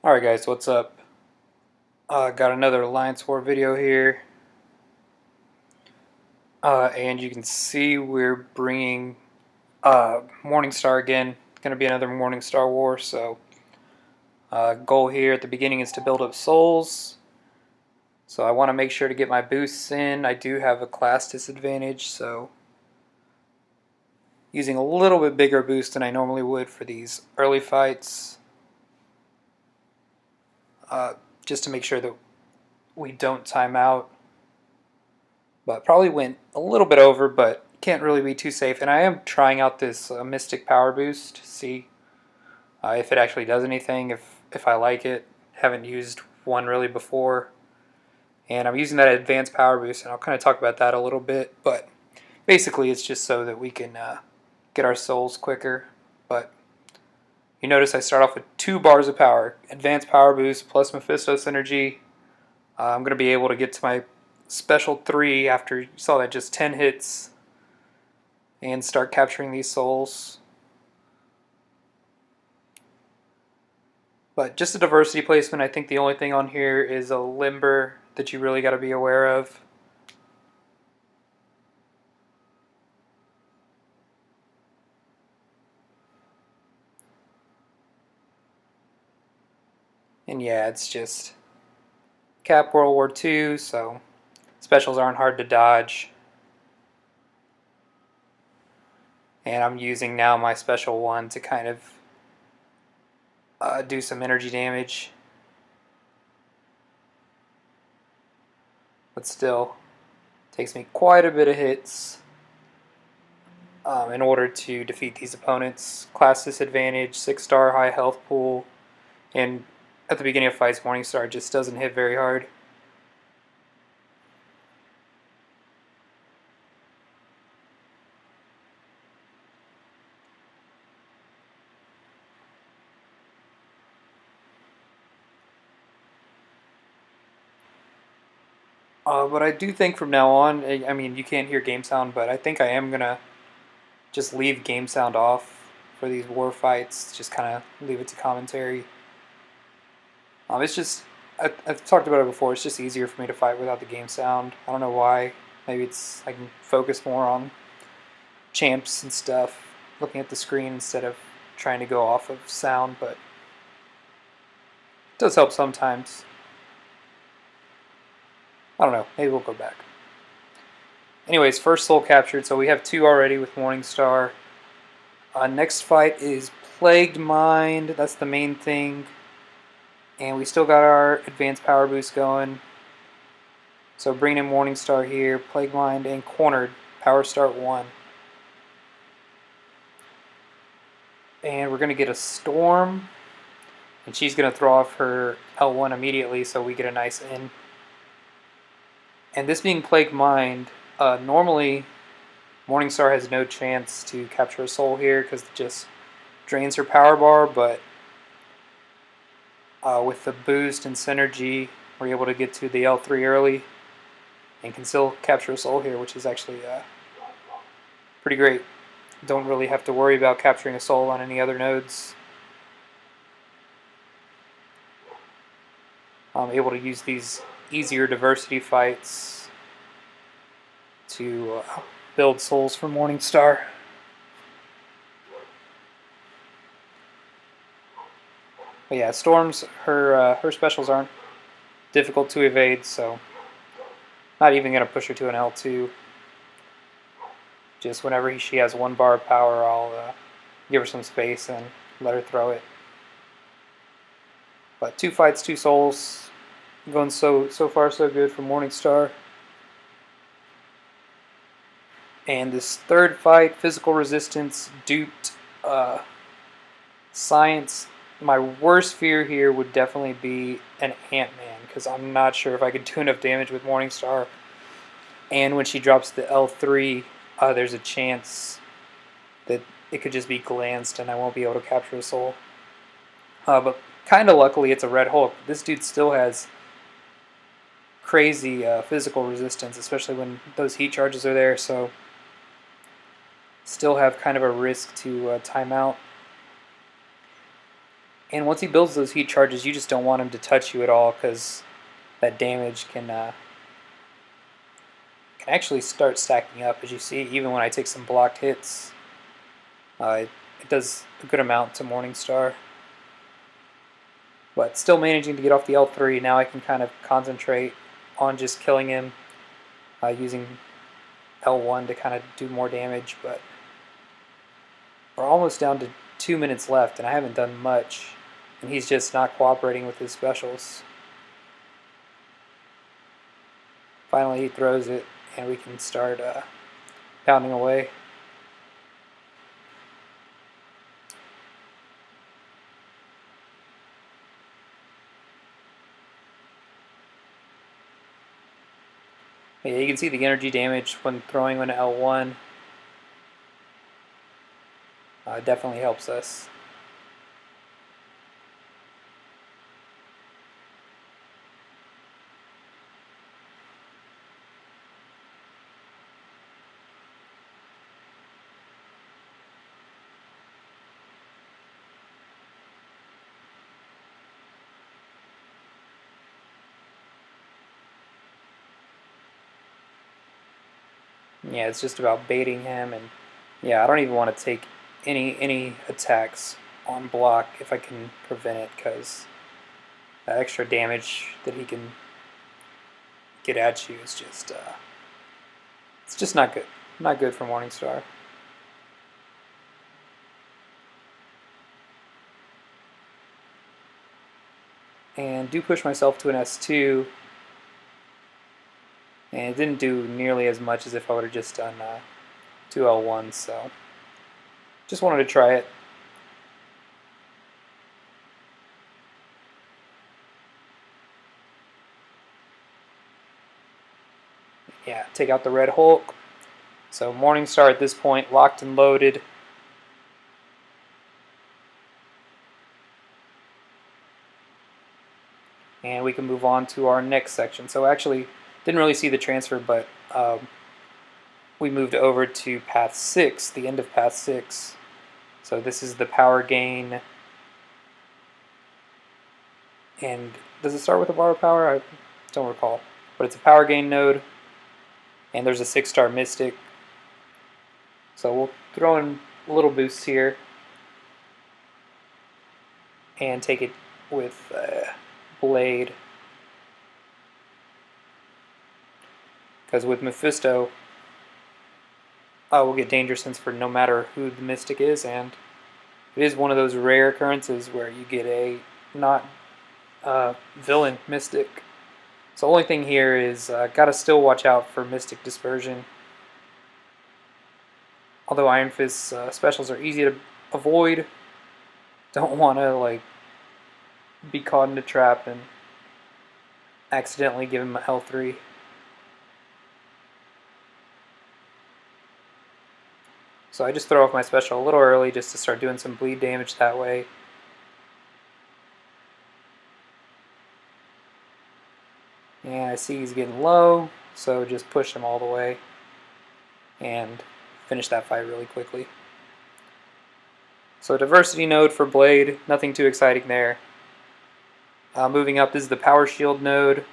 Alright guys, what's up? Got another Alliance War video here. And you can see we're bringing Morningstar again. It's going to be another Morningstar War, so goal here at the beginning is to build up souls. So I want to make sure to get my boosts in. I do have a class disadvantage, so using a little bit bigger boost than I normally would for these early fights. Just to make sure that we don't time out. But probably went a little bit over, but can't really be too safe. And I am trying out this Mystic Power Boost to see if it actually does anything, if I like it. Haven't used one really before. And I'm using that Advanced Power Boost, and I'll kind of talk about that a little bit. But basically it's just so that we can get our souls quicker. But you notice I start off with 2 bars of power. Advanced Power Boost plus Mephisto's Energy. I'm going to be able to get to my special 3 after you saw that just 10 hits and start capturing these souls. But just a diversity placement, I think the only thing on here is a limber that you really got to be aware of. And yeah, it's just Cap World War II, so specials aren't hard to dodge. And I'm using now my special 1 to kind of do some energy damage. But still, takes me quite a bit of hits in order to defeat these opponents. Class disadvantage, 6-star high health pool, and at the beginning of fights, Morningstar just doesn't hit very hard. But I do think from now on, I mean, you can't hear game sound, but I think I am going to just leave game sound off for these war fights, just kind of leave it to commentary. It's just, I've talked about it before, it's just easier for me to fight without the game sound. I don't know why. Maybe it's, I can focus more on champs and stuff, looking at the screen instead of trying to go off of sound, but it does help sometimes. I don't know, maybe we'll go back. Anyways, first soul captured, so we have 2 already with Morningstar. Next fight is Plagued Mind, that's the main thing. And we still got our advanced power boost going. So bringing in Morningstar here, Plague Mind, and Cornered, Power Start 1. And we're going to get a Storm, and she's going to throw off her L1 immediately, so we get a nice in. And this being Plague Mind, normally Morningstar has no chance to capture a soul here because it just drains her power bar, but with the boost and synergy, we're able to get to the L3 early and can still capture a soul here, which is actually pretty great. Don't really have to worry about capturing a soul on any other nodes. I'm able to use these easier diversity fights to build souls for Morningstar. But yeah, Storms, her specials aren't difficult to evade, so not even going to push her to an L2. Just whenever she has 1 bar of power, I'll give her some space and let her throw it. But 2 fights, 2 souls. Going so far so good for Morningstar. And this third fight, Physical Resistance, duped Science. My worst fear here would definitely be an Ant-Man, because I'm not sure if I could do enough damage with Morningstar. And when she drops the L3, there's a chance that it could just be glanced and I won't be able to capture a soul. But kind of luckily it's a Red Hulk. This dude still has crazy physical resistance, especially when those heat charges are there, so still have kind of a risk to time out. And once he builds those heat charges, you just don't want him to touch you at all, because that damage can actually start stacking up, as you see. Even when I take some blocked hits, it does a good amount to Morningstar. But still managing to get off the L3. Now I can kind of concentrate on just killing him using L1 to kind of do more damage. But we're almost down to 2 minutes left, and I haven't done much, and he's just not cooperating with his specials. Finally he throws it, and we can start pounding away. Yeah, you can see the energy damage when throwing an L1. Definitely helps us. Yeah, it's just about baiting him, and yeah, I don't even want to take any attacks on block if I can prevent it, because that extra damage that he can get at you is just it's just not good. Not good for Morningstar. And do push myself to an S2, and it didn't do nearly as much as if I would have just done 2 L1s, so just wanted to try it. Yeah, take out the Red Hulk. So Morningstar at this point, locked and loaded. And we can move on to our next section. So actually, didn't really see the transfer, but we moved over to Path 6, the end of Path 6. So this is the power gain. And does it start with a bar of power? I don't recall. But it's a power gain node. And there's a 6-star Mystic. So we'll throw in a little boost here. And take it with Blade. Because with Mephisto, we'll get Danger Sense for no matter who the Mystic is, and it is one of those rare occurrences where you get a not villain Mystic. So the only thing here is gotta still watch out for Mystic Dispersion. Although Iron Fist's specials are easy to avoid, don't want to like be caught in a trap and accidentally give him a L3. So I just throw off my special a little early just to start doing some bleed damage that way. And I see he's getting low, so just push him all the way and finish that fight really quickly. So diversity node for Blade, nothing too exciting there. Moving up, this is the power shield node.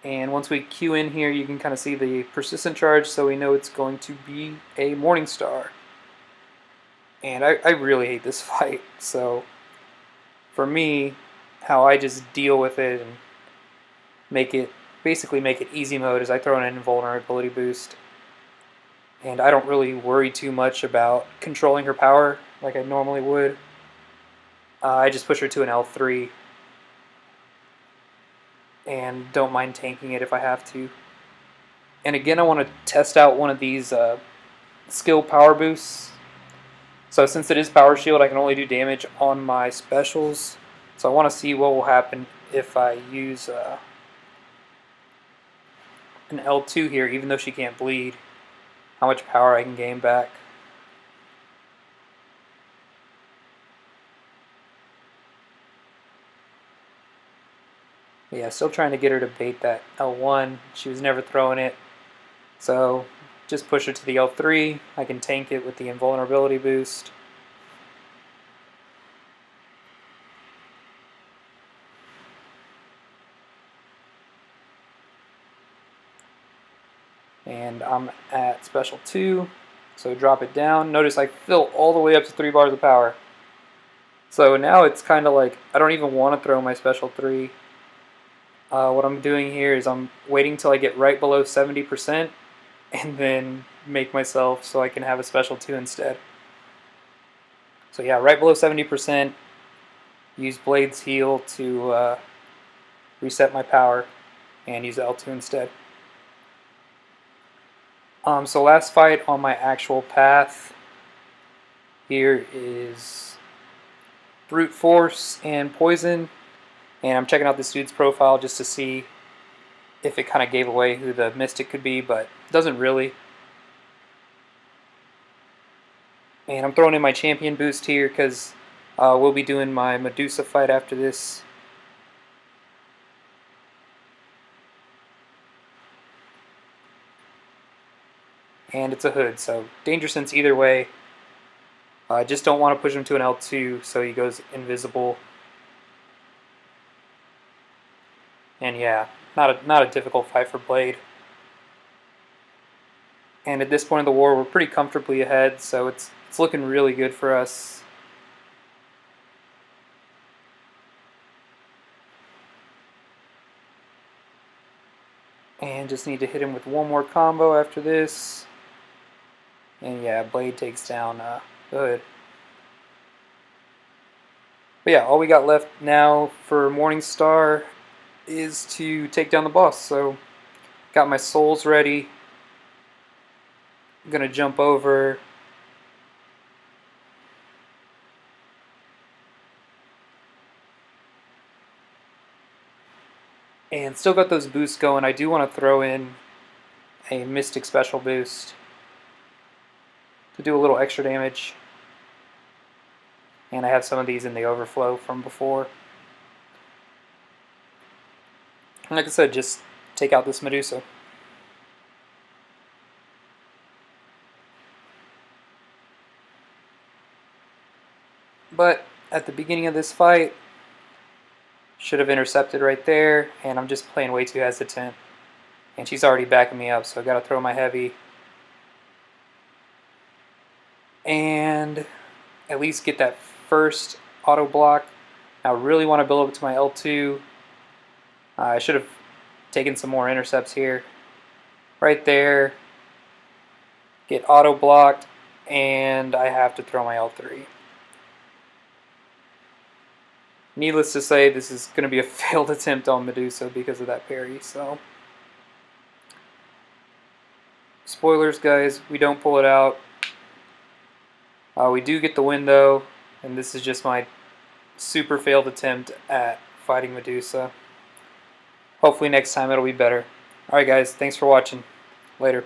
And once we queue in here, you can kind of see the persistent charge, so we know it's going to be a Morningstar. And I really hate this fight, so for me, how I just deal with it and basically make it easy mode is I throw in an invulnerability boost. And I don't really worry too much about controlling her power like I normally would. I just push her to an L3 and don't mind tanking it if I have to. And again, I want to test out one of these skill power boosts. So since it is power shield, I can only do damage on my specials. So I want to see what will happen if I use an L2 here, even though she can't bleed, how much power I can gain back. Yeah, still trying to get her to bait that L1. She was never throwing it. So just push her to the L3. I can tank it with the invulnerability boost. And I'm at special 2, so drop it down. Notice I fill all the way up to 3 bars of power. So now it's kind of like I don't even want to throw my special 3. What I'm doing here is I'm waiting till I get right below 70% and then make myself so I can have a special 2 instead. So yeah, right below 70%, use Blade's Heal to reset my power and use L2 instead. So last fight on my actual path here is Brute Force and Poison, and I'm checking out this dude's profile just to see if it kind of gave away who the Mystic could be, but it doesn't really. And I'm throwing in my champion boost here because we'll be doing my Medusa fight after this. And it's a hood, so danger sense either way. I just don't want to push him to an L2 so he goes invisible. And yeah, not a difficult fight for Blade. And at this point of the war, we're pretty comfortably ahead, so it's looking really good for us. And just need to hit him with one more combo after this. And yeah, Blade takes down the hood. But yeah, all we got left now for Morningstar is to take down the boss. So got my souls ready. I'm gonna jump over. And still got those boosts going. I do want to throw in a Mystic Special boost to do a little extra damage. And I have some of these in the overflow from before. And like I said, just take out this Medusa. But at the beginning of this fight, should have intercepted right there, and I'm just playing way too hesitant. And she's already backing me up, so I gotta throw my heavy. And at least get that first auto block. I really want to build up to my L2. I should have taken some more intercepts here. Right there. Get auto blocked, and I have to throw my L3. Needless to say, this is going to be a failed attempt on Medusa because of that parry, so. Spoilers, guys, we don't pull it out. We do get the win, though, and this is just my super failed attempt at fighting Medusa. Hopefully next time it'll be better. Alright guys, thanks for watching. Later.